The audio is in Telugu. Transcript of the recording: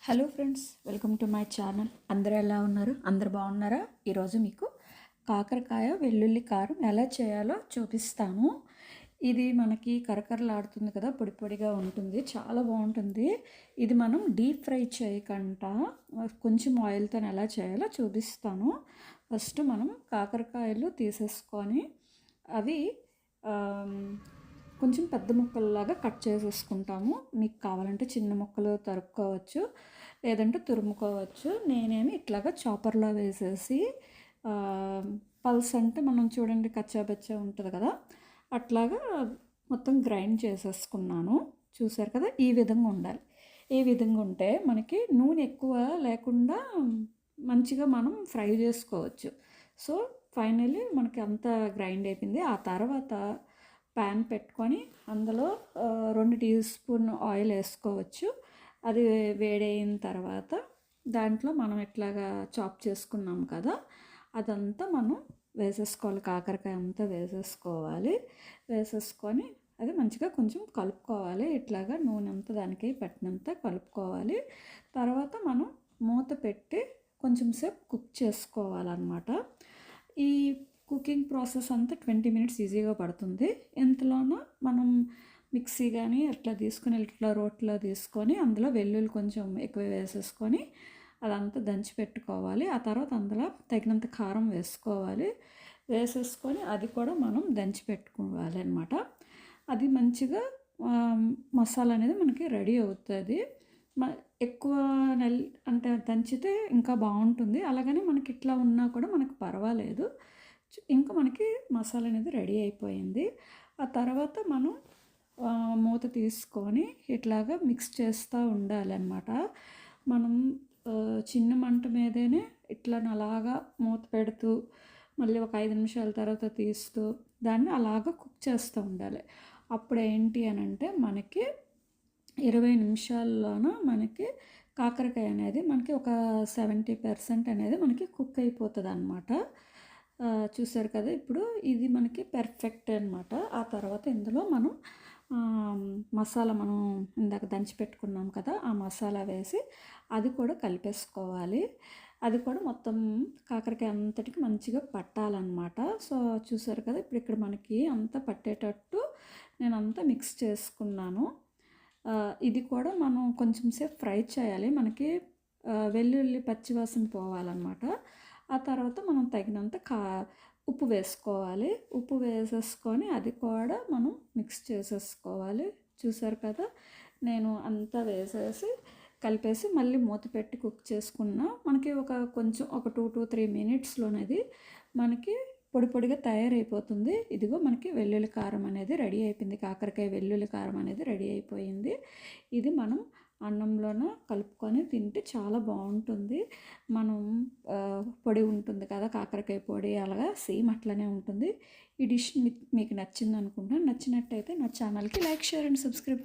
Hello friends, welcome to my channel. అందరూ ఎలా ఉన్నారు? అందరు బాగున్నారా? ఈరోజు మీకు కాకరకాయ వెల్లుల్లి కారం ఎలా చేయాలో చూపిస్తాను. ఇది మనకి కరకరలాడుతుంది కదా, పొడి పొడిగా ఉంటుంది, చాలా బాగుంటుంది. ఇది మనం డీప్ ఫ్రై చేయకుండా కొంచెం ఆయిల్తో ఎలా చేయాలో చూపిస్తాను. ఫస్ట్ మనం కాకరకాయలు తీసేసుకొని అవి కొంచెం పెద్ద ముక్కల్లాగా కట్ చేసేసుకుంటాము. మీకు కావాలంటే చిన్న ముక్కలు తరుక్కోవచ్చు, లేదంటే తురుముకోవచ్చు. నేనేమి ఇట్లాగా చాపర్లో వేసేసి పల్స్ అంటే మనం చూడండి కచ్చాబచ్చా ఉంటుంది కదా, అట్లాగా మొత్తం గ్రైండ్ చేసేసుకున్నాను. చూసారు కదా, ఈ విధంగా ఉండాలి. ఈ విధంగా ఉంటే మనకి నూనె ఎక్కువ లేకుండా మంచిగా మనం ఫ్రై చేసుకోవచ్చు. సో ఫైనల్లీ మనకి అంతా గ్రైండ్ అయిపోయింది. ఆ తర్వాత ప్యాన్ పెట్టుకొని అందులో 2 టీ స్పూన్ ఆయిల్ వేసుకోవచ్చు. అది వేడైన తర్వాత దాంట్లో మనం ఇట్లాగా చాప్ చేసుకున్నాం కదా, అదంతా మనం వేసేసుకోవాలి. కాకరకాయ అంతా వేసేసుకోవాలి. వేసేసుకొని అది మంచిగా కొంచెం కలుపుకోవాలి. ఇట్లాగా నూనె అంతా దానికి పట్టినంత కలుపుకోవాలి. తర్వాత మనం మూత పెట్టి కొంచెం సేపు కుక్ చేసుకోవాలన్నమాట. ఈ కుకింగ్ ప్రాసెస్ అంతా 20 మినిట్స్ ఈజీగా పడుతుంది. ఇంతలోన మనం మిక్సీ కానీ అట్లా తీసుకొని ఇట్లా రోట్లో తీసుకొని అందులో వెల్లుల్లి కొంచెం ఎక్కువ వేసేసుకొని అదంతా దంచి పెట్టుకోవాలి. ఆ తర్వాత అందులో తగినంత కారం వేసుకోవాలి. వేసేసుకొని అది కూడా మనం దంచి పెట్టుకోవాలి అన్నమాట. అది మంచిగా మసాలా అనేది మనకి రెడీ అవుతుంది. ఎక్కువ అంటే దంచితే ఇంకా బాగుంటుంది. అలాగని మనకి ఇట్లా ఉన్నా కూడా మనకు పర్వాలేదు. ఇంకా మనకి మసాలా అనేది రెడీ అయిపోయింది. ఆ తర్వాత మనం మూత తీసుకొని ఇట్లాగా మిక్స్ చేస్తూ ఉండాలన్నమాట. మనం చిన్న మంట మీదనే ఇట్లా అలాగా మూత పెడుతూ మళ్ళీ ఒక 5 నిమిషాల తర్వాత తీస్తూ దాన్ని అలాగా కుక్ చేస్తూ ఉండాలి. అప్పుడు ఏంటి అని అంటే మనకి 20 నిమిషాల్లోన మనకి కాకరకాయ అనేది మనకి ఒక 70% అనేది మనకి కుక్ అయిపోతుంది అన్నమాట. చూసారు కదా, ఇప్పుడు ఇది మనకి పర్ఫెక్ట్ అనమాట. ఆ తర్వాత ఇందులో మనం మసాలా మనం ఇందాక దంచి పెట్టుకున్నాం కదా, ఆ మసాలా వేసి అది కూడా కలిపేసుకోవాలి. అది కూడా మొత్తం కాకరకాయ అంతటికి మంచిగా పట్టాలన్నమాట. సో చూసారు కదా, ఇప్పుడు ఇక్కడ మనకి అంతా పట్టేటట్టు నేను అంతా మిక్స్ చేసుకున్నాను. ఇది కూడా మనం కొంచెం సేపు ఫ్రై చేయాలి. మనకి వెల్లుల్లి పచ్చివాసన పోవాలన్నమాట. ఆ తర్వాత మనం తగినంత ఉప్పు వేసుకోవాలి. ఉప్పు వేసేసుకొని అది కూడా మనం మిక్స్ చేసేసుకోవాలి. చూసారు కదా, నేను అంతా వేసేసి కలిపేసి మళ్ళీ మూత పెట్టి కుక్ చేసుకున్నా మనకి కొంచెం ఒక 2 to 3 మినిట్స్లోనేది మనకి పొడి పొడిగా తయారైపోతుంది. ఇదిగో మనకి వెల్లుల్లి కారం అనేది రెడీ అయిపోయింది. కాకరకాయ వెల్లుల్లి కారం అనేది రెడీ అయిపోయింది. ఇది మనం అన్నంలోన కలుపుకొని తింటే చాలా బాగుంటుంది. మనం పొడి ఉంటుంది కదా కాకరకాయ పొడి, అలాగా సేమ్ అట్లనే ఉంటుంది. ఈ డిష్ మీకు నచ్చింది అనుకుంటున్నాను. నచ్చినట్టయితే నా ఛానల్కి లైక్, షేర్ అండ్ సబ్స్క్రైబ్